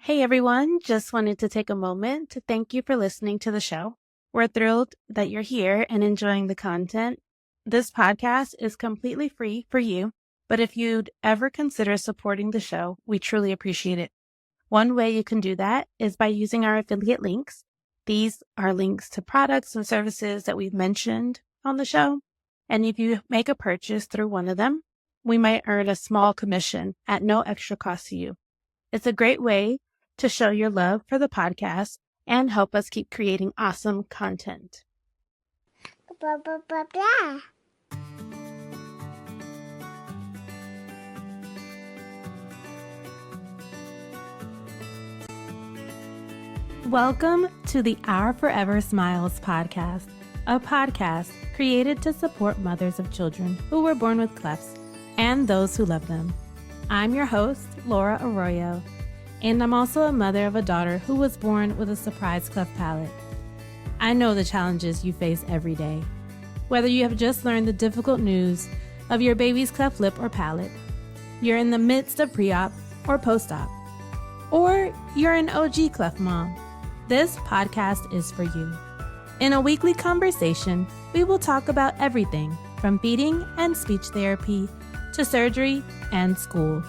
Hey everyone, just wanted to take a moment to thank you for listening to the show. We're thrilled that you're here and enjoying the content. This podcast is completely free for you, but if you'd ever consider supporting the show, we truly appreciate it. One way you can do that is by using our affiliate links. These are links to products and services that we've mentioned on the show. And if you make a purchase through one of them, we might earn a small commission at no extra cost to you. It's a great way to show your love for the podcast and help us keep creating awesome content. Blah, blah, blah, blah. Welcome to the Our Forever Smiles podcast, a podcast created to support mothers of children who were born with clefts and those who love them. I'm your host, Laura Arroyo, and I'm also a mother of a daughter who was born with a surprise cleft palate. I know the challenges you face every day. Whether you have just learned the difficult news of your baby's cleft lip or palate, you're in the midst of pre-op or post-op, or you're an OG cleft mom, this podcast is for you. In a weekly conversation, we will talk about everything from feeding and speech therapy to surgery and school.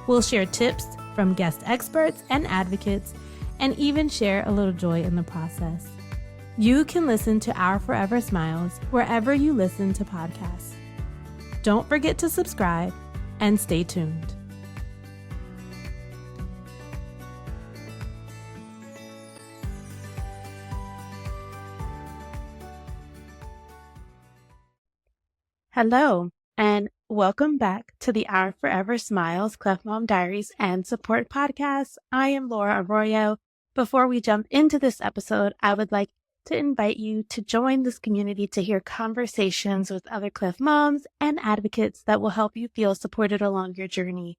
We'll share tips from guest experts and advocates, and even share a little joy in the process. You can listen to Our Forever Smiles wherever you listen to podcasts. Don't forget to subscribe and stay tuned. Hello, and welcome back to the Our Forever Smiles Cleft Mom Diaries and Support Podcast. I am Laura Arroyo. Before we jump into this episode, I would like to invite you to join this community to hear conversations with other cleft moms and advocates that will help you feel supported along your journey.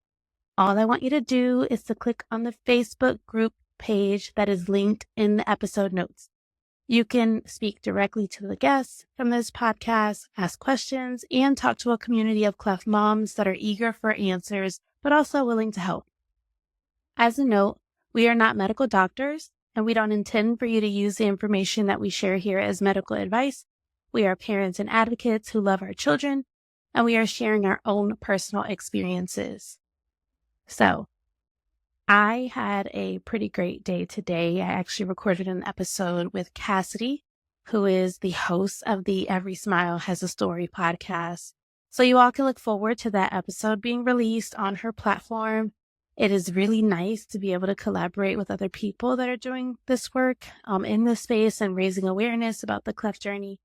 All I want you to do is to click on the Facebook group page that is linked in the episode notes. You can speak directly to the guests from this podcast, ask questions, and talk to a community of cleft moms that are eager for answers, but also willing to help. As a note, we are not medical doctors, and we don't intend for you to use the information that we share here as medical advice. We are parents and advocates who love our children, and we are sharing our own personal experiences. So, I had a pretty great day today. I actually recorded an episode with Cassidy, who is the host of the Every Smile Has a Story podcast. So you all can look forward to that episode being released on her platform. It is really nice to be able to collaborate with other people that are doing this work in this space and raising awareness about the cleft journey.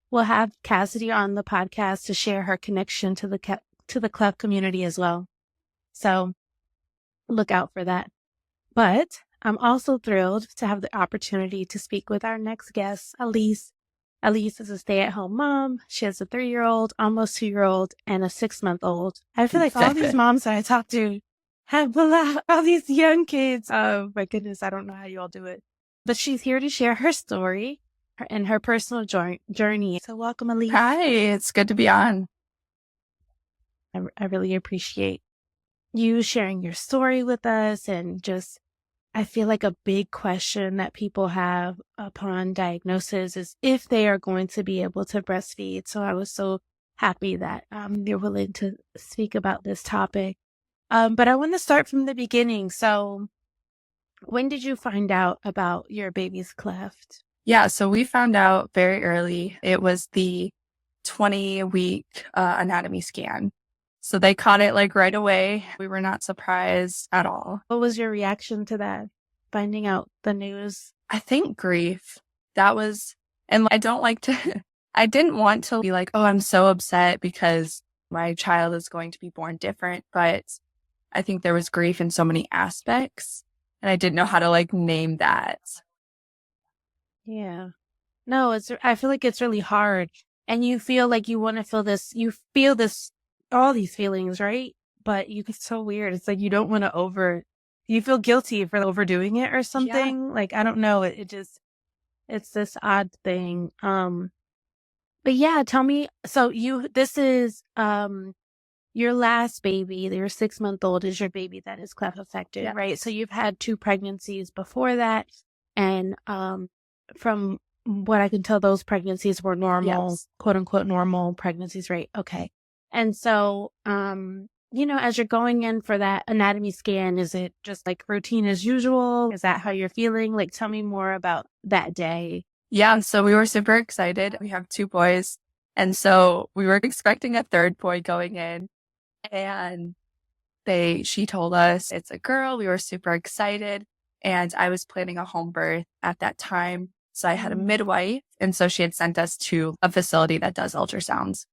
We'll have Cassidy on the podcast to share her connection to the cleft community as well. So look out for that. But I'm also thrilled to have the opportunity to speak with our next guest, Aliese. Aliese is a stay-at-home mom. She has a 3-year-old, almost 2-year-old, and a 6-month-old. I feel like all these moms that I talk to have all these young kids. Oh my goodness, I don't know how you all do it. But she's here to share her story and her personal journey. So welcome, Aliese. Hi, it's good to be on. I really appreciate you sharing your story with us, and just, I feel like a big question that people have upon diagnosis is if they are going to be able to breastfeed. So I was so happy that you're willing to speak about this topic. But I want to start from the beginning. So when did you find out about your baby's cleft? Yeah, so we found out very early. It was the 20-week anatomy scan. So they caught it like right away. We were not surprised at all. What was your reaction to that, finding out the news? I think grief. That was, and I don't like to, I didn't want to be like, oh, I'm so upset because my child is going to be born different. But I think there was grief in so many aspects, and I didn't know how to like name that. Yeah. No, I feel like it's really hard. And you feel like you want to feel this, all these feelings, right? But it's so weird. It's like you don't want to you feel guilty for overdoing it or something. Yeah. Like, I don't know. It's this odd thing. But yeah, tell me, so this is your last baby, your 6-month-old is your baby that is cleft affected, Yeah. right? So you've had 2 pregnancies before that. And from what I can tell, those pregnancies were normal, Yes. quote unquote, normal pregnancies, right? Okay. And so, as you're going in for that anatomy scan, is it just like routine as usual? Is that how you're feeling? Like, tell me more about that day. Yeah. So we were super excited. We have 2 boys. And so we were expecting a 3rd boy going in. And she told us it's a girl. We were super excited. And I was planning a home birth at that time. So I had a midwife. And so she had sent us to a facility that does ultrasounds.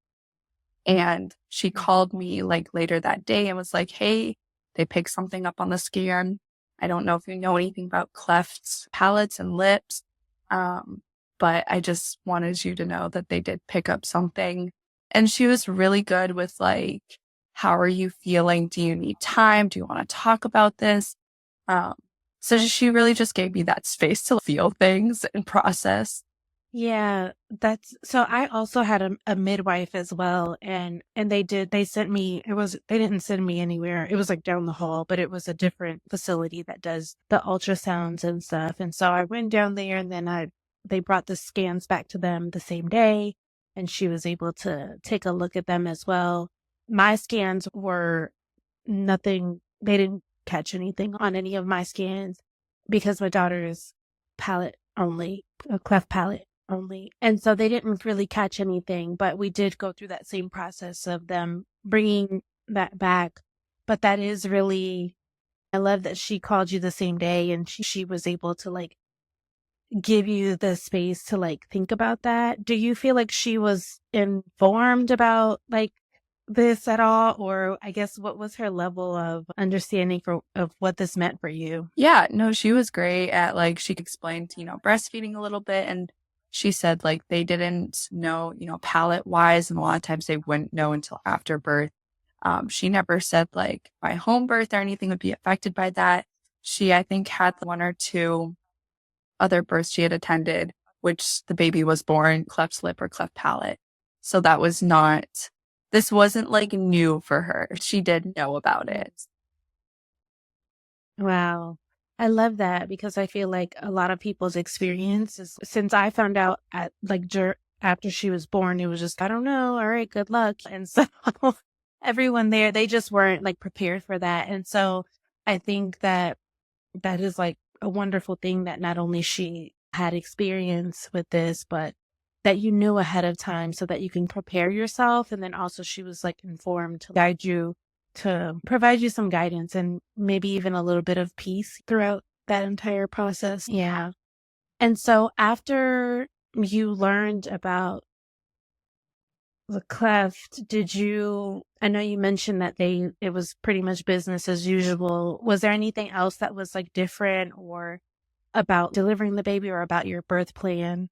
And she called me like later that day and was like, hey, they picked something up on the scan. I don't know if you know anything about clefts, palates, and lips. But I just wanted you to know that they did pick up something. And she was really good with like, how are you feeling? Do you need time? Do you want to talk about this? So she really just gave me that space to feel things and process. Yeah, so I also had a midwife as well, and they sent me, they didn't send me anywhere. It was like down the hall, but it was a different facility that does the ultrasounds and stuff. And so I went down there, and then they brought the scans back to them the same day, and she was able to take a look at them as well. My scans were nothing, they didn't catch anything on any of my scans because my daughter is palate only, a cleft palate only. And so they didn't really catch anything, but we did go through that same process of them bringing that back. But that is really, I love that she called you the same day and she was able to like give you the space to like think about that. Do you feel like she was informed about like this at all? Or I guess what was her level of understanding of what this meant for you? Yeah, no, she was great at like, she explained, breastfeeding a little bit. And she said like they didn't know, palate wise. And a lot of times they wouldn't know until after birth. She never said like my home birth or anything would be affected by that. She, I think, had 1 or 2 other births she had attended, which the baby was born cleft lip or cleft palate. So this wasn't like new for her. She did know about it. Wow. I love that because I feel like a lot of people's experiences, since I found out at like after she was born, it was just, I don't know. All right, good luck. And so everyone there, they just weren't like prepared for that. And so I think that is like a wonderful thing that not only she had experience with this, but that you knew ahead of time so that you can prepare yourself. And then also she was like informed to guide you, to provide you some guidance and maybe even a little bit of peace throughout that entire process. Yeah. And so after you learned about the cleft, I know you mentioned that it was pretty much business as usual. Was there anything else that was like different or about delivering the baby or about your birth plan?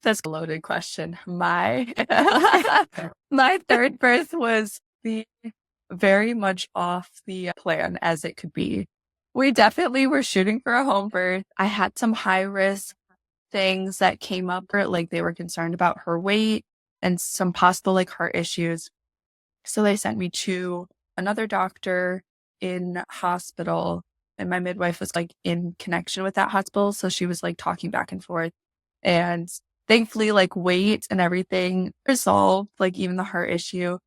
That's a loaded question. My 3rd birth was very much off the plan as it could be. We definitely were shooting for a home birth. I had some high risk things that came up, like they were concerned about her weight and some possible like heart issues. So they sent me to another doctor in hospital, and my midwife was like in connection with that hospital. So she was like talking back and forth, and thankfully like weight and everything resolved, like even the heart issue.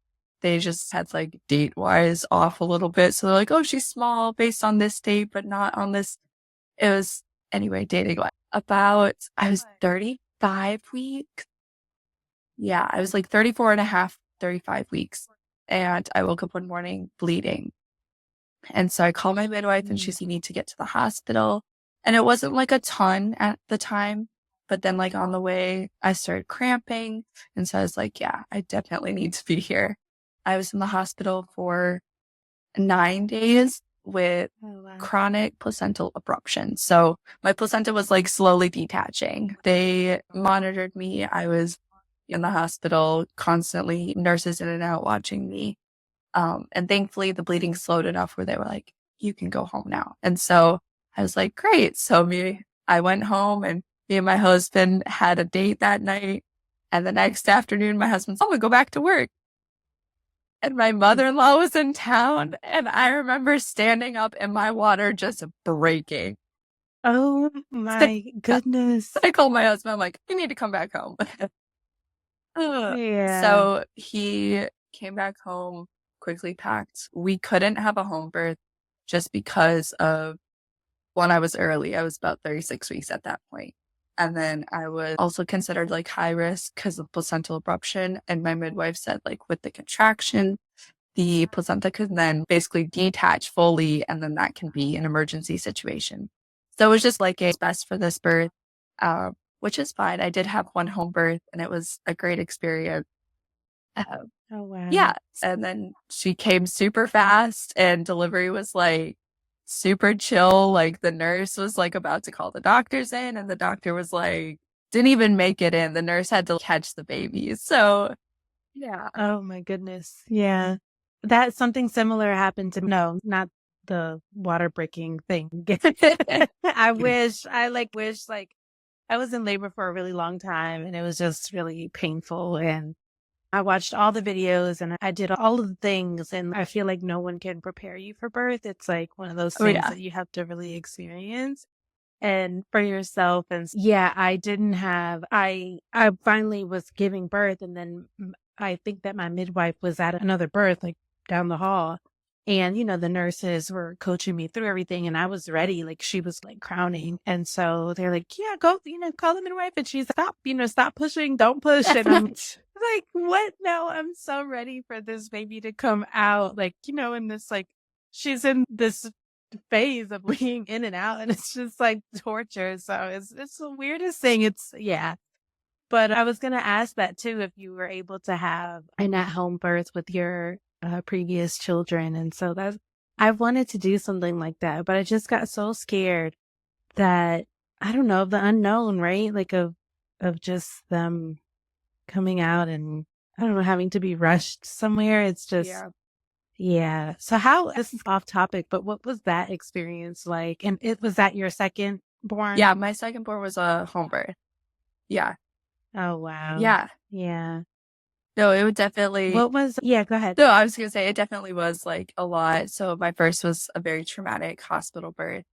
They just had like date wise off a little bit. So they're like, oh, she's small based on this date, but not on this. It was anyway, dating I was 35 weeks. Yeah, I was like 34 and a half, 35 weeks. And I woke up one morning bleeding. And so I called my midwife and she said, you need to get to the hospital. And it wasn't like a ton at the time. But then like on the way, I started cramping. And so I was like, yeah, I definitely need to be here. I was in the hospital for 9 days with chronic placental abruption. So my placenta was like slowly detaching. They monitored me. I was in the hospital constantly, nurses in and out watching me. And thankfully the bleeding slowed enough where they were like, you can go home now. And so I was like, great. So I went home and me and my husband had a date that night. And the next afternoon, my husband's, oh, we go back to work. And my mother-in-law was in town, and I remember standing up and my water just breaking. Oh my goodness. I called my husband. I'm like, you need to come back home. Yeah. So he came back home, quickly packed. We couldn't have a home birth just because of when I was early. I was about 36 weeks at that point. And then I was also considered like high risk because of placental abruption. And my midwife said, like, with the contraction, the placenta could then basically detach fully, and then that can be an emergency situation. So it was just like it's best for this birth, which is fine. I did have one home birth, and it was a great experience. Oh, wow. Yeah. And then she came super fast, and delivery was like super chill. Like the nurse was like about to call the doctors in, and the doctor was like, didn't even make it in. The nurse had to catch the baby. So yeah. Oh my goodness. Yeah. That something similar happened to me. No, not the water breaking thing. I wish I was in labor for a really long time, and it was just really painful. And I watched all the videos and I did all of the things, and I feel like no one can prepare you for birth. It's like one of those things that you have to really experience and for yourself. And yeah, I finally was giving birth, and then I think that my midwife was at another birth, like down the hall. And, the nurses were coaching me through everything, and I was ready. Like, she was like crowning. And so they're like, yeah, go, call the midwife. And she's stop pushing, don't push. And I'm like, what? No, I'm so ready for this baby to come out. Like, in this, like, she's in this phase of being in and out, and it's just like torture. So it's the weirdest thing. Yeah. But I was going to ask that too, if you were able to have an at-home birth with your previous children. And so I've wanted to do something like that, but I just got so scared that, I don't know, of the unknown, right? Like of just them coming out and, I don't know, having to be rushed somewhere. It's just, yeah. So this is off topic, but what was that experience like? And was that your second born? Yeah, my second born was a home birth. Yeah. Oh, wow. Yeah. Yeah. No, it would definitely. Go ahead. No, I was going to say it definitely was like a lot. So my first was a very traumatic hospital birth.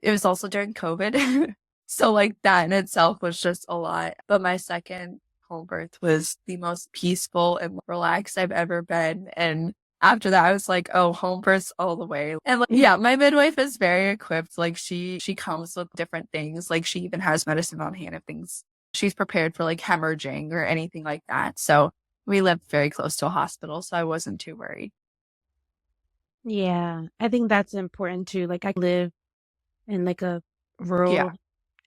It was also during COVID. So like that in itself was just a lot. But my second home birth was the most peaceful and relaxed I've ever been. And after that, I was like, oh, home births all the way. And like, yeah, my midwife is very equipped. Like she comes with different things. Like she even has medicine on hand if things. She's prepared for like hemorrhaging or anything like that. So we lived very close to a hospital, so I wasn't too worried. Yeah, I think that's important too. Like I live in like a rural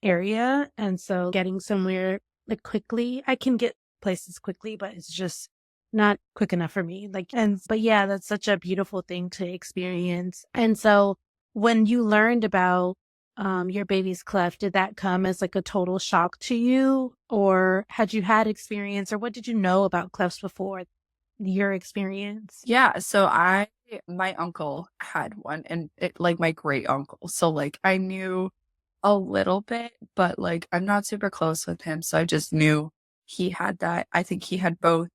area, and so getting somewhere like quickly, I can get places quickly, but it's just not quick enough for me. But yeah, that's such a beautiful thing to experience. And so when you learned about your baby's cleft, did that come as like a total shock to you, or had you had experience, or what did you know about clefts before your experience? Yeah, so my uncle had one, and like my great uncle. So like I knew a little bit, but like I'm not super close with him, so I just knew he had that. I think he had both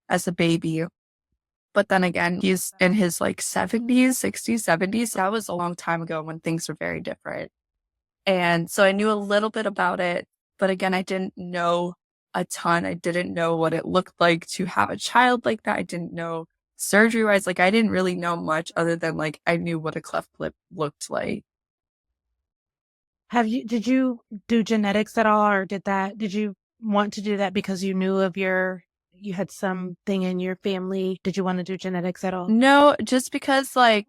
as a baby. But then again, he's in his like 70s, 60s, 70s. That was a long time ago when things were very different. And so I knew a little bit about it, but again, I didn't know a ton. I didn't know what it looked like to have a child like that. I didn't know surgery wise. Like I didn't really know much other than like I knew what a cleft lip looked like. Did you do genetics at all, or did you want to do that because you knew you had something in your family? Did you want to do genetics at all? No, just because like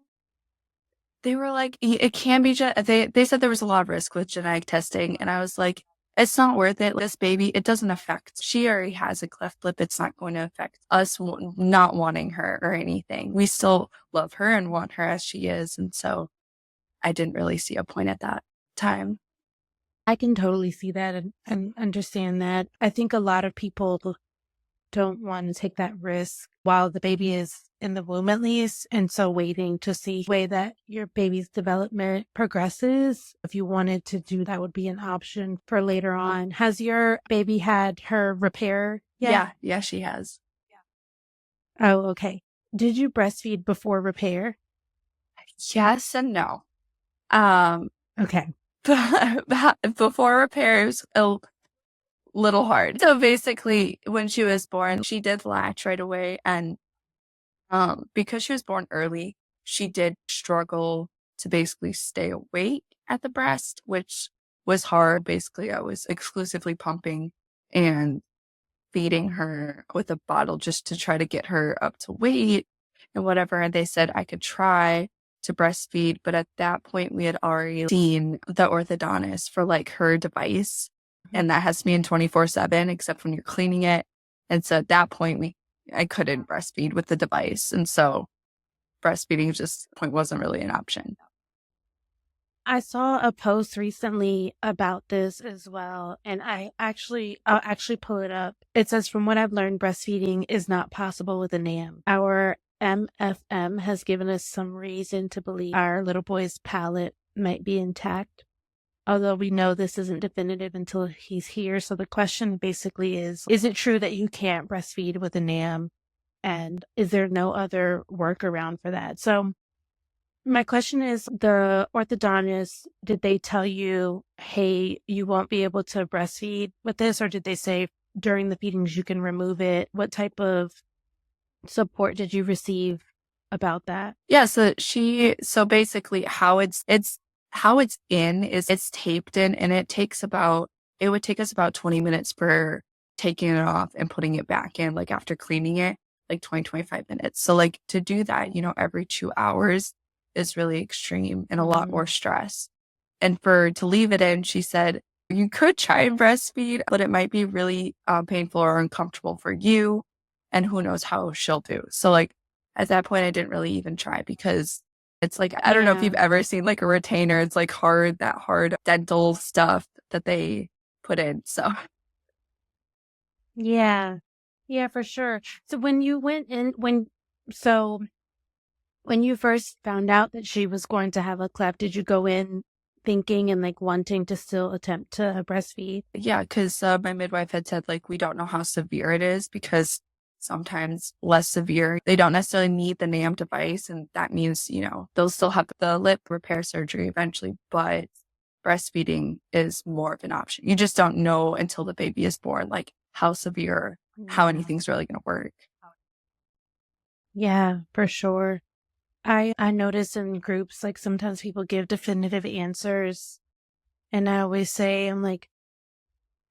they were like, it can be, they said there was a lot of risk with genetic testing. And I was like, it's not worth it. This baby, it doesn't affect, she already has a cleft lip. It's not going to affect us not wanting her or anything. We still love her and want her as she is. And so I didn't really see a point at that time. I can totally see that and understand that. I think a lot of people don't want to take that risk while the baby is in the womb, at least. And so waiting to see the way that your baby's development progresses, if you wanted to do that, would be an option for later on. Has your baby had her repair yet? Yeah, she has. Oh, okay. Did you breastfeed before repair? Yes and no. Um, Okay. before repair, it was a little hard. So basically, when she was born, she did latch right away. And because she was born early, she did struggle to basically stay awake at the breast, which was hard. Basically, I was exclusively pumping and feeding her with a bottle just to try to get her up to weight and whatever. And they said I could try to breastfeed, but at that point we had already seen the orthodontist for like her device, and that has to be in 24/7 except when you're cleaning it. And so at that point I couldn't breastfeed with the device, and so breastfeeding just point wasn't really an option. I saw a post recently about this as well, and I'll actually pull it up. It says, from what I've learned, breastfeeding is not possible with a NAM. Our MFM has given us some reason to believe our little boy's palate might be intact, although we know this isn't definitive until he's here. So the question basically is it true that you can't breastfeed with a NAM? And is there no other workaround for that? So my question is, the orthodontist, did they tell you, hey, you won't be able to breastfeed with this? Or did they say during the feedings you can remove it? What type of support did you receive about that? Yeah, so basically how it's in is it's taped in, and it would take us about 20 minutes for taking it off and putting it back in, like after cleaning it, like 25 minutes. So like to do that, every 2 hours is really extreme and a lot more stress. And to leave it in, she said, you could try and breastfeed, but it might be really painful or uncomfortable for you. And who knows how she'll do. So like at that point, I didn't really even try because it's like, I don't know if you've ever seen like a retainer. It's like that hard dental stuff that they put in. So Yeah. Yeah, for sure. So when you went in, when you first found out that she was going to have a cleft, did you go in thinking and like wanting to still attempt to breastfeed? yeah, because my midwife had said like, we don't know how severe it is because sometimes less severe, they don't necessarily need the NAM device. And that means, they'll still have the lip repair surgery eventually, but breastfeeding is more of an option. You just don't know until the baby is born, like how severe, how anything's really going to work. Yeah, for sure. I notice in groups, like sometimes people give definitive answers, and I always say, I'm like,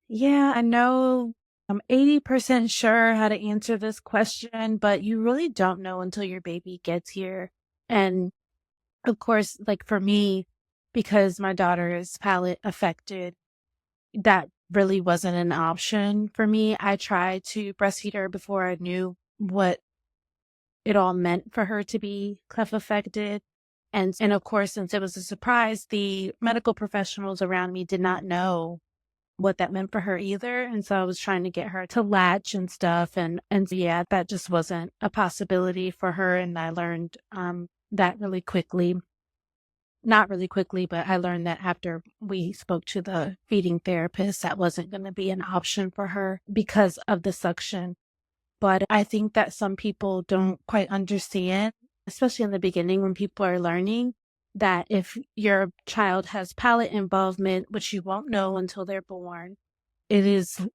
yeah, I know I'm 80% sure how to answer this question, but you really don't know until your baby gets here. And of course, like for me, because my daughter is palate affected, that really wasn't an option for me. I tried to breastfeed her before I knew what it all meant for her to be cleft affected. And of course, since it was a surprise, the medical professionals around me did not know what that meant for her either. And so I was trying to get her to latch and stuff. And yeah, that just wasn't a possibility for her. And I learned that really quickly. Not really quickly, but I learned that after we spoke to the feeding therapist, that wasn't going to be an option for her because of the suction. But I think that some people don't quite understand, especially in the beginning when people are learning, that if your child has palate involvement, which you won't know until they're born, it is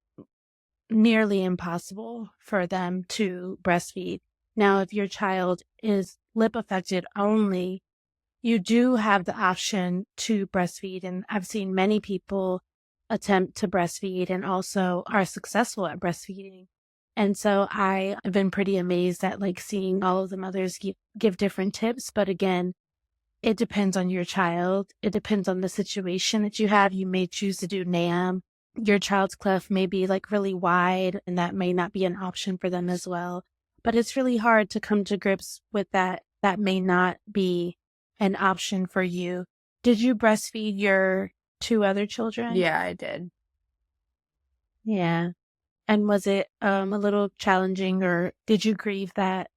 nearly impossible for them to breastfeed. Now, if your child is lip affected only, you do have the option to breastfeed. And I've seen many people attempt to breastfeed and also are successful at breastfeeding. And so I have been pretty amazed at like seeing all of the mothers give different tips. But again, it depends on your child. It depends on the situation that you have. You may choose to do NAM. Your child's cleft may be like really wide, and that may not be an option for them as well. But it's really hard to come to grips with that. That may not be an option for you. Did you breastfeed your 2 other children? Yeah, I did. Yeah. And was it a little challenging, or did you grieve that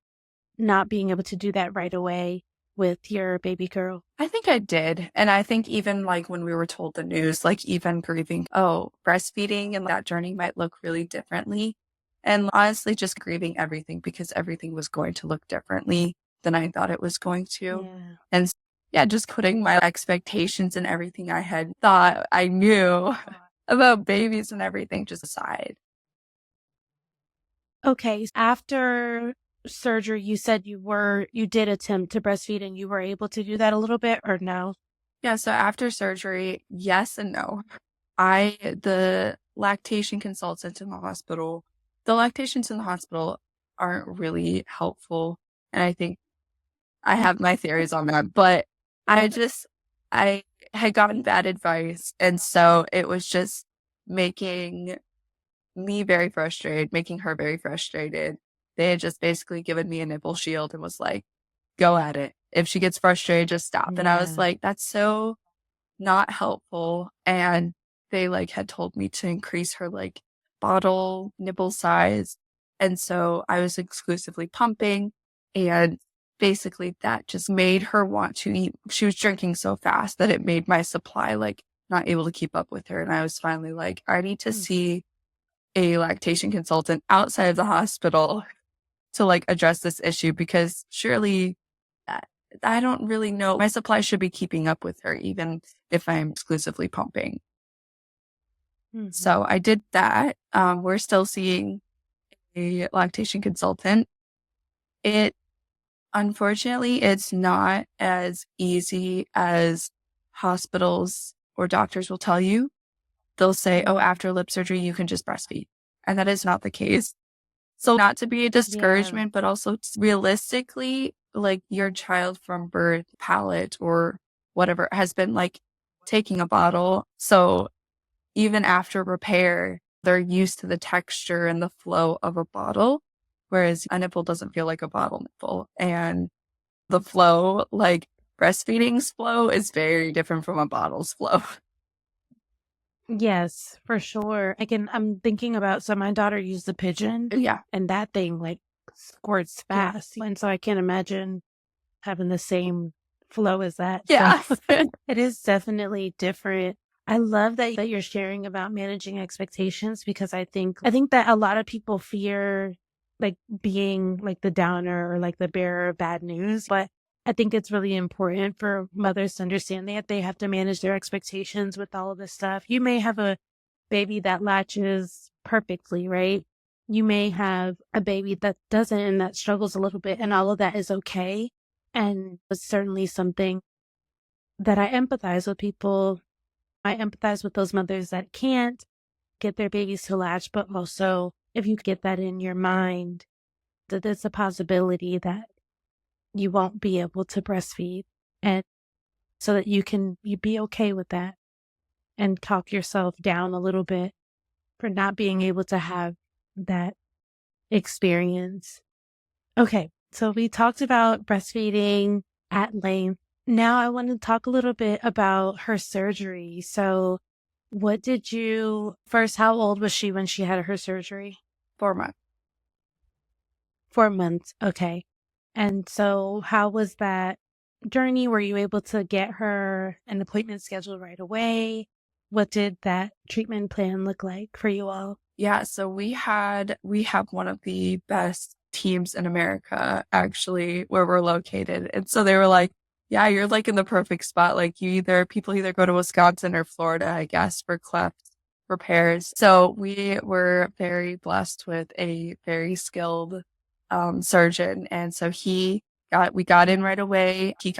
not being able to do that right away with your baby girl? I think I did. And I think even like when we were told the news, like even grieving, oh, breastfeeding and that journey might look really differently. And honestly, just grieving everything because everything was going to look differently than I thought it was going to. Yeah. And yeah, just putting my expectations and everything I had thought I knew about babies and everything just aside. Okay. After surgery, you said you did attempt to breastfeed and you were able to do that a little bit, or no? Yeah, so after surgery, yes and no. The lactation consultants in the hospital, the lactations in the hospital aren't really helpful. And I think I have my theories on that, but I had gotten bad advice. And so it was just making me very frustrated, making her very frustrated. They had just basically given me a nipple shield and was like, go at it. If she gets frustrated, just stop. And I was Yeah. like, that's so not helpful. And they like had told me to increase her like bottle nipple size. And so I was exclusively pumping, and basically that just made her want to eat. She was drinking so fast that it made my supply like not able to keep up with her. And I was finally like, I need to see a lactation consultant outside of the hospital to like address this issue, because surely I don't really know. My supply should be keeping up with her, even if I'm exclusively pumping. Mhm. So I did that. We're still seeing a lactation consultant. Unfortunately, it's not as easy as hospitals or doctors will tell you. They'll say, oh, after lip surgery, you can just breastfeed. And that is not the case. So not to be a discouragement, but also realistically, like your child from birth, Palate or whatever, has been like taking a bottle. So even after repair, they're used to the texture and the flow of a bottle, whereas a nipple doesn't feel like a bottle nipple. And the flow, like breastfeeding's flow, is very different from a bottle's flow. Yes, for sure. I'm thinking about, so my daughter used the pigeon Yeah. and that thing like squirts Yeah. fast. And so I can't imagine having the same flow as that. Yeah. So it is definitely different. I love that you're sharing about managing expectations, because I think that a lot of people fear like being like the downer or like the bearer of bad news, but I think it's really important for mothers to understand that they have to manage their expectations with all of this stuff. You may have a baby that latches perfectly, right? You may have a baby that doesn't and that struggles a little bit, and all of that is okay. And it's certainly something that I empathize with people. I empathize with those mothers that can't get their babies to latch, but also if you get that in your mind, that there's a possibility that you won't be able to breastfeed, and so that you be okay with that and talk yourself down a little bit for not being able to have that experience. Okay, so we talked about breastfeeding at length. Now I want to talk a little bit about her surgery. So how old was she when she had her surgery? 4 months. 4 months. Okay. And so how was that journey? Were you able to get her an appointment scheduled right away? What did that treatment plan look like for you all? Yeah, so we have one of the best teams in America, actually, where we're located. And so they were like, yeah, you're like in the perfect spot. Like people either go to Wisconsin or Florida, I guess, for Cleft repairs. So we were very blessed with a very skilled surgeon. And so we got in right away. He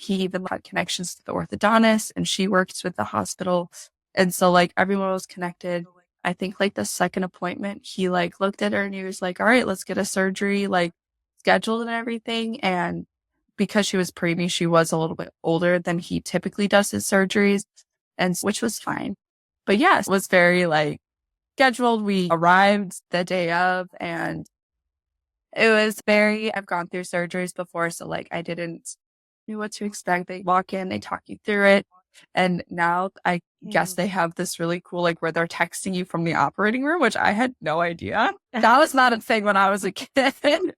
even had connections to the orthodontist, and she works with the hospital. And so like everyone was connected. I think like the second appointment, he like looked at her and he was like, all right, let's get a surgery like scheduled and everything. And because she was preemie, she was a little bit older than he typically does his surgeries, and which was fine. But yes, it was very like scheduled. We arrived the day of, and it was I've gone through surgeries before, so like I didn't know what to expect. They walk in, they talk you through it. And now I guess they have this really cool, like where they're texting you from the operating room, which I had no idea. That was not a thing when I was a kid. And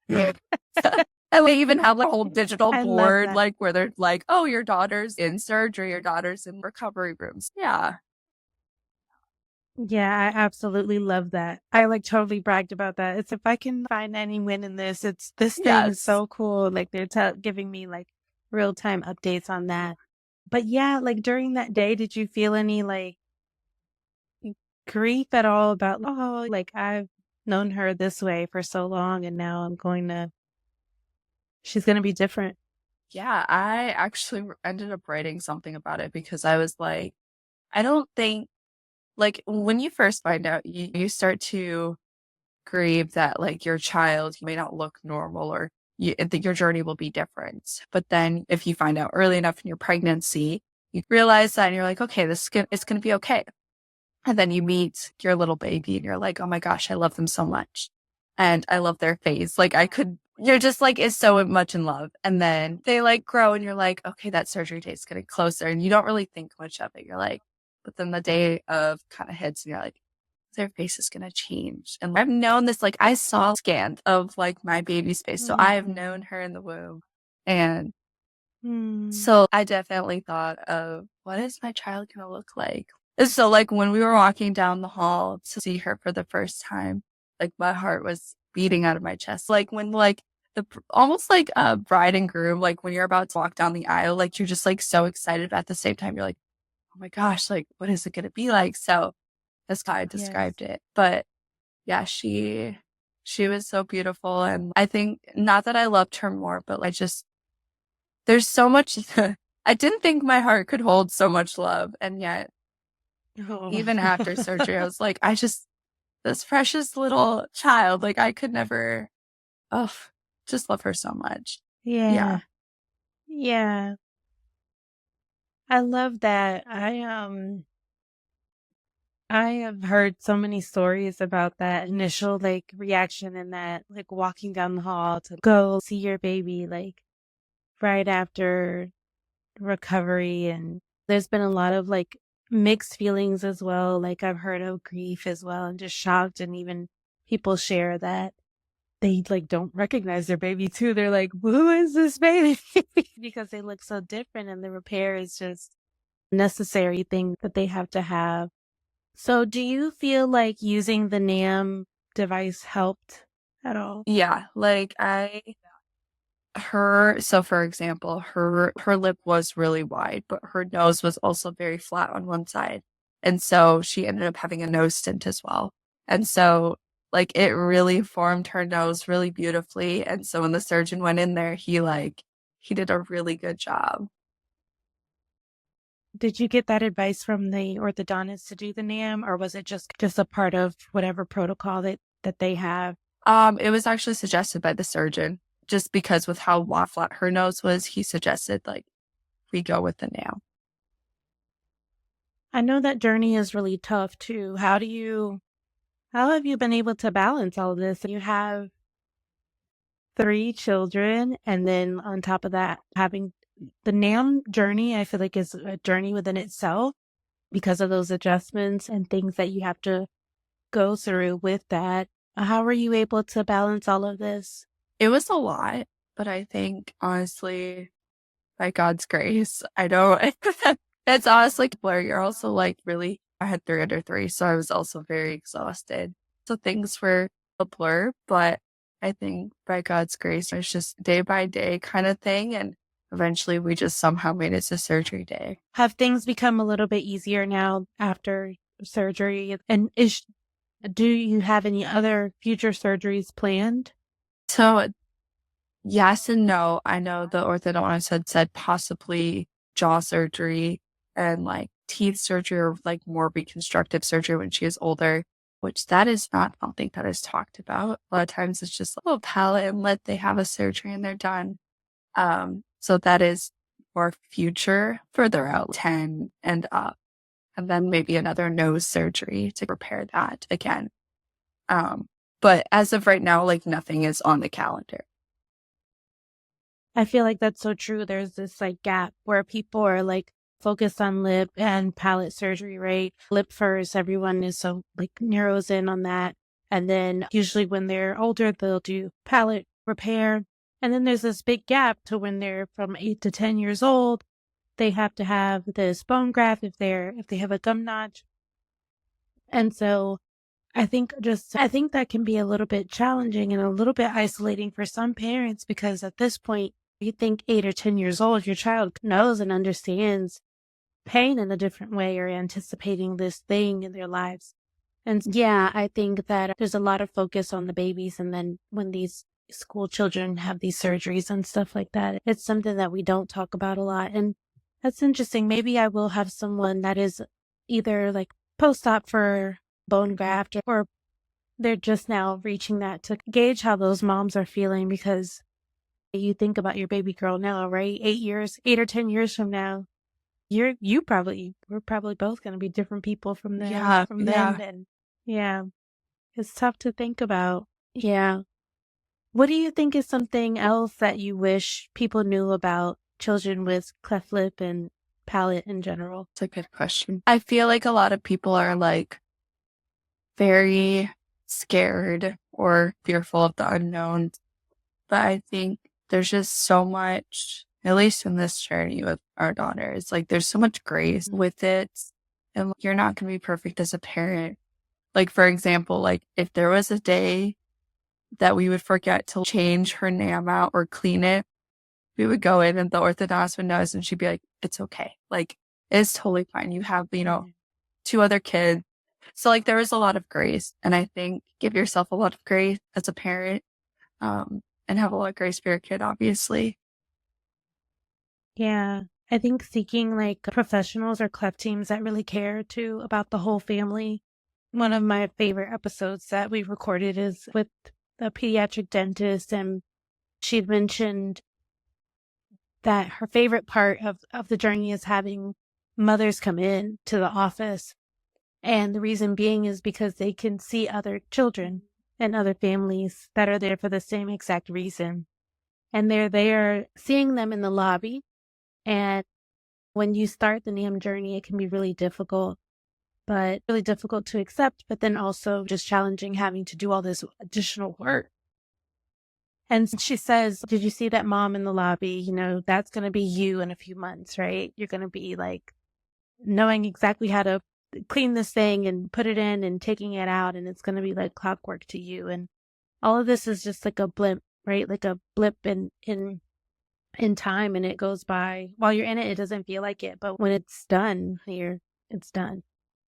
they even have like a whole digital board, like where they're like, oh, your daughter's in surgery, your daughter's in recovery rooms. Yeah. Yeah, I absolutely love that. I like totally bragged about that. It's if I can find any win in this, it's this thing is Yes. so cool. Like they're giving me like real time updates on that. But yeah, like during that day, did you feel any like grief at all about, oh, like I've known her this way for so long and now she's going to be different. Yeah, I actually ended up writing something about it because I was like, I don't think, like, when you first find out, you start to grieve that, like, your child may not look normal or your journey will be different. But then if you find out early enough in your pregnancy, you realize that and you're like, okay, it's going to be okay. And then you meet your little baby and you're like, oh my gosh, I love them so much. And I love their face. Like you're just like, is so much in love. And then they like grow and you're like, okay, that surgery date's getting closer. And you don't really think much of it. You're like, but then the day of kind of hits and you're like, their face is going to change. And I've known this, like I saw scans of like my baby's face. So I have known her in the womb. And so I definitely thought of what is my child going to look like? And so like when we were walking down the hall to see her for the first time, like my heart was beating out of my chest. Like when like almost like a bride and groom, like when you're about to walk down the aisle, like you're just like so excited, but at the same time, you're like, oh my gosh, like what is it going to be like? So that's how I Yes. described it. But yeah, she was so beautiful. And I think not that I loved her more, but like just there's so much. I didn't think my heart could hold so much love. And yet, Oh. even after surgery, I was like, this precious little child, like I could never, oh, just love her so much. Yeah. Yeah. Yeah. I love that. I have heard so many stories about that initial like reaction and that like walking down the hall to go see your baby like right after recovery, and there's been a lot of like mixed feelings as well. Like I've heard of grief as well and just shocked, and even people share that they like don't recognize their baby too. They're like, who is this baby? Because they look so different, and the repair is just a necessary thing that they have to have. So do you feel like using the NAM device helped at all? Yeah. Like so for example, her lip was really wide, but her nose was also very flat on one side. And so she ended up having a nose stint as well. And so like it really formed her nose really beautifully. And so when the surgeon went in there, he did a really good job. Did you get that advice from the orthodontist to do the NAM, or was it just a part of whatever protocol that they have? It was actually suggested by the surgeon just because with how flat her nose was, he suggested like we go with the nail. I know that journey is really tough too. How have you been able to balance all of this? You have 3 children, and then on top of that, having the NAM journey, I feel like is a journey within itself because of those adjustments and things that you have to go through with that. How were you able to balance all of this? It was a lot, but I think honestly, by God's grace, I don't, it's honestly where you're also like really, I had 3 under 3, so I was also very exhausted. So things were a blur, but I think by God's grace, it's just day by day kind of thing. And eventually we just somehow made it to surgery day. Have things become a little bit easier now after surgery? And do you have any other future surgeries planned? So yes and no. I know the orthodontist had said possibly jaw surgery and like teeth surgery or like more reconstructive surgery when she is older, which that is not something that is talked about. A lot of times it's just, oh, palate and they have a surgery and they're done. So that is more future, further out, 10 and up. And then maybe another nose surgery to repair that again. But as of right now, like nothing is on the calendar. I feel like that's so true. There's this like gap where people are like focused on lip and palate surgery, right? Lip first, everyone is so like narrows in on that. And then usually when they're older, they'll do palate repair. And then there's this big gap to when they're from 8 to 10 years old, they have to have this bone graft if they have a gum notch. And so I think that can be a little bit challenging and a little bit isolating for some parents, because at this point, you think 8 or 10 years old, your child knows and understands pain in a different way or anticipating this thing in their lives. And yeah, I think that there's a lot of focus on the babies. And then when these school children have these surgeries and stuff like that, it's something that we don't talk about a lot. And that's interesting. Maybe I will have someone that is either like post-op for bone graft, or they're just now reaching that, to gauge how those moms are feeling, because you think about your baby girl now, right? 8 or 10 years from now, we're probably both going to be different people from then. Yeah. And yeah, it's tough to think about. Yeah. What do you think is something else that you wish people knew about children with cleft lip and palate in general? It's a good question. I feel like a lot of people are like very scared or fearful of the unknown. But I think there's just so much, at least in this journey with our daughter, it's like there's so much grace with it. And you're not going to be perfect as a parent. Like, for example, like if there was a day that we would forget to change her NAM out or clean it, we would go in and the orthodontist would notice and she'd be like, it's okay. Like, it's totally fine. You have, 2 other kids. So like there was a lot of grace. And I think give yourself a lot of grace as a parent, and have a lot of grace for your kid, obviously. Yeah. I think seeking like professionals or cleft teams that really care too about the whole family. One of my favorite episodes that we recorded is with the pediatric dentist, and she'd mentioned that her favorite part of the journey is having mothers come in to the office. And the reason being is because they can see other children and other families that are there for the same exact reason. And they're there seeing them in the lobby. And when you start the NAM journey, it can be really difficult to accept, but then also just challenging having to do all this additional work. And she says, did you see that mom in the lobby? That's going to be you in a few months, right? You're going to be like knowing exactly how to clean this thing and put it in and taking it out. And it's going to be like clockwork to you. And all of this is just like a blimp, right? Like a blip in time, and it goes by. While you're in it, it doesn't feel like it. But when it's done it's done.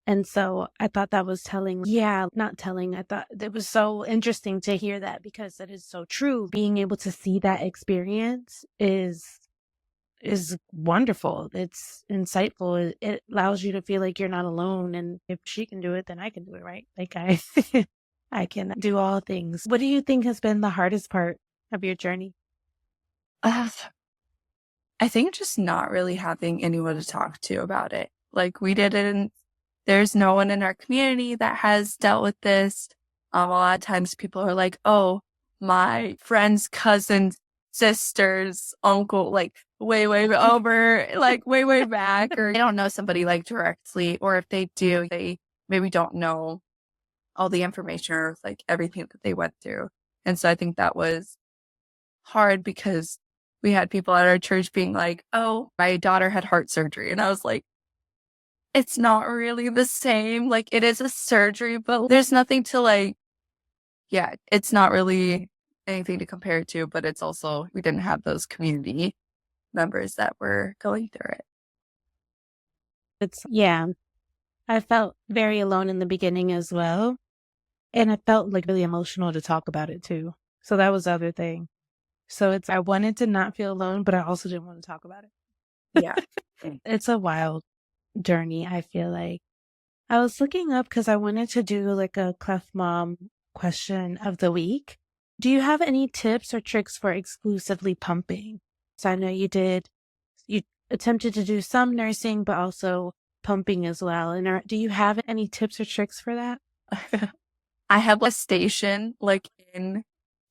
And so I thought that was telling. Yeah, not telling. I thought it was so interesting to hear that, because that is so true. Being able to see that experience is wonderful. It's insightful. It allows you to feel like you're not alone. And if she can do it, then I can do it, right? Like I can do all things. What do you think has been the hardest part of your journey? I think just not really having anyone to talk to about it. Like there's no one in our community that has dealt with this. A lot of times people are like, oh, my friend's cousin's sister's uncle, like way over, like way back, or they don't know somebody like directly, or if they do, they maybe don't know all the information or like everything that they went through. And so I think that was hard, because we had people at our church being like, oh, my daughter had heart surgery. And I was like, it's not really the same. Like, it is a surgery, but there's nothing to it's not really anything to compare it to, but it's also, we didn't have those community members that were going through it. I felt very alone in the beginning as well. And I felt like really emotional to talk about it too. So that was the other thing. So I wanted to not feel alone, but I also didn't want to talk about it. Yeah. It's a wild journey, I feel like. I was looking up because I wanted to do like a Cleft Mom question of the week. Do you have any tips or tricks for exclusively pumping? So I know you attempted to do some nursing, but also pumping as well. And do you have any tips or tricks for that? I have a station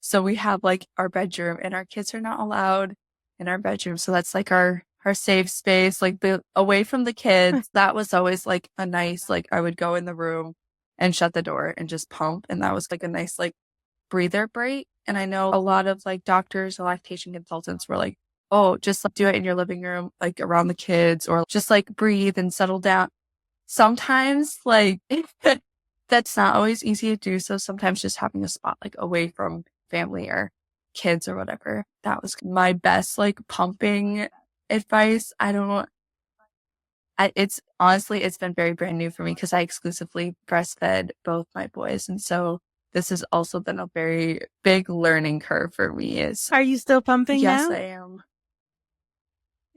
so we have like our bedroom, and our kids are not allowed in our bedroom. So that's like our safe space, like away from the kids. That was always like a nice, like I would go in the room and shut the door and just pump. And that was like a nice, like breather break. And I know a lot of like doctors or lactation consultants were like, oh, just like, do it in your living room, like around the kids, or just like breathe and settle down. Sometimes like That's not always easy to do. So sometimes just having a spot like away from family or kids or whatever. That was my best like pumping advice. It's honestly, it's been very brand new for me because I exclusively breastfed both my boys. And so this has also been a very big learning curve for me. Are you still pumping Yes, now? I am.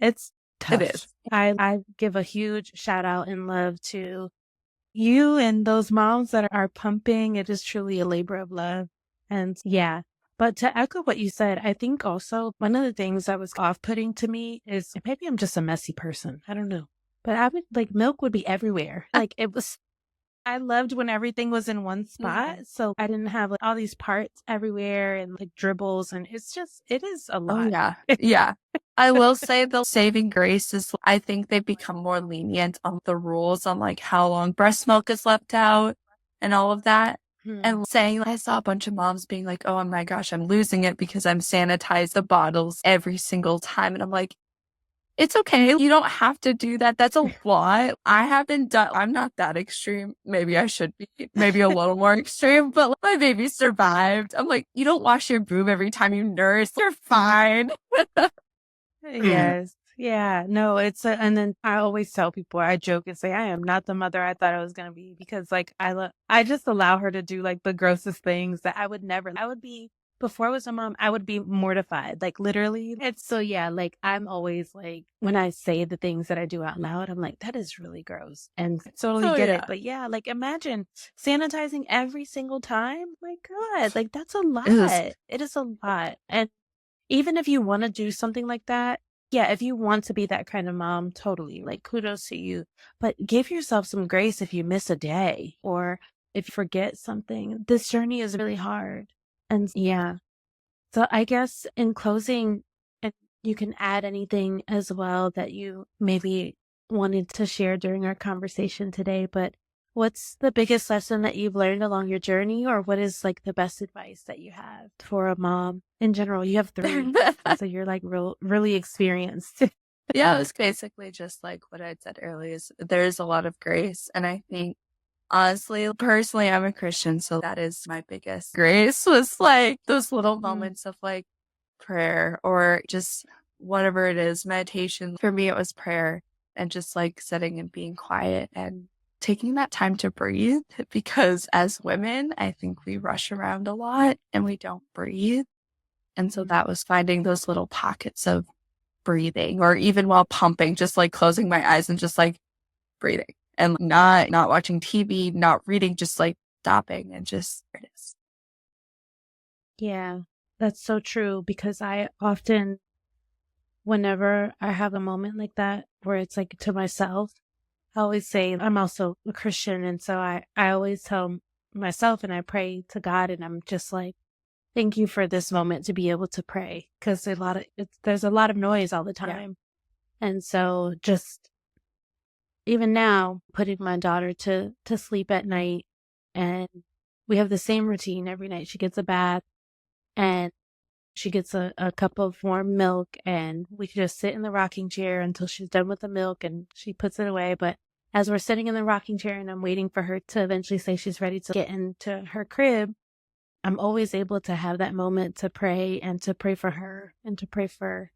It's tough. It is. I give a huge shout out and love to you and those moms that are pumping. It is truly a labor of love. And yeah, but to echo what you said, I think also one of the things that was off-putting to me is maybe I'm just a messy person. I don't know. But I would like milk would be everywhere. Like it was, I loved when everything was in one spot. So I didn't have like all these parts everywhere and like dribbles. And it is a lot. Oh, yeah. Yeah. I will say the saving grace is I think they've become more lenient on the rules on like how long breast milk is left out and all of that. And saying, I saw a bunch of moms being like, oh my gosh, I'm losing it because I'm sanitized the bottles every single time. And I'm like, it's okay. You don't have to do that. That's a lot. I haven't done, I'm not that extreme. Maybe I should be, maybe a little more extreme, but my baby survived. I'm like, you don't wash your boob every time you nurse. You're fine. Yes. Yeah. No, and then I always tell people, I joke and say, I am not the mother I thought I was going to be because like I just allow her to do like the grossest things that I would never, before I was a mom, I would be mortified, like literally. And so, yeah, like I'm always like, when I say the things that I do out loud, I'm like, that is really gross and I totally get it. But yeah, like imagine sanitizing every single time. My God, like that's a lot. It is a lot. And even if you want to do something like that, yeah, if you want to be that kind of mom, totally, like kudos to you. But give yourself some grace if you miss a day or if you forget something. This journey is really hard. And yeah, so I guess in closing, and you can add anything as well that you maybe wanted to share during our conversation today, but what's the biggest lesson that you've learned along your journey, or what is like the best advice that you have for a mom in general? You have 3, so you're like really experienced. Yeah, it was basically just like what I said earlier is there's a lot of grace. And I think honestly, personally, I'm a Christian, so that is my biggest grace was like those little moments of like prayer or just whatever it is, meditation. For me, it was prayer and just like sitting and being quiet and taking that time to breathe because as women, I think we rush around a lot and we don't breathe. And so that was finding those little pockets of breathing or even while pumping, just like closing my eyes and just like breathing. And not watching TV, not reading, just like stopping and just, there it is. Yeah, that's so true because I often, whenever I have a moment like that where it's like to myself, I always say I'm also a Christian. And so I always tell myself and I pray to God and I'm just like, thank you for this moment to be able to pray because there's a lot of noise all the time. Yeah. And so just even now, putting my daughter to sleep at night, and we have the same routine every night. She gets a bath, and she gets a cup of warm milk, and we just sit in the rocking chair until she's done with the milk, and she puts it away. But as we're sitting in the rocking chair, and I'm waiting for her to eventually say she's ready to get into her crib, I'm always able to have that moment to pray and to pray for her and to pray for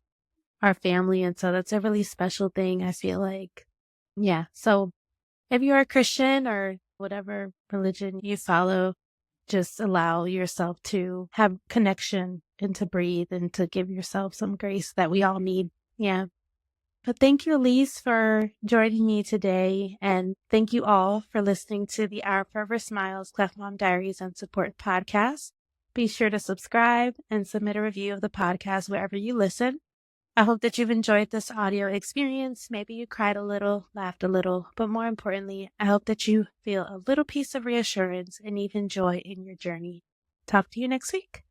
our family. And so that's a really special thing, I feel like. Yeah. So if you're a Christian or whatever religion you follow, just allow yourself to have connection and to breathe and to give yourself some grace that we all need. Yeah. But thank you, Aliese, for joining me today. And thank you all for listening to the Our Forever Smiles Cleft Mom Diaries and Support podcast. Be sure to subscribe and submit a review of the podcast wherever you listen. I hope that you've enjoyed this audio experience. Maybe you cried a little, laughed a little, but more importantly, I hope that you feel a little piece of reassurance and even joy in your journey. Talk to you next week.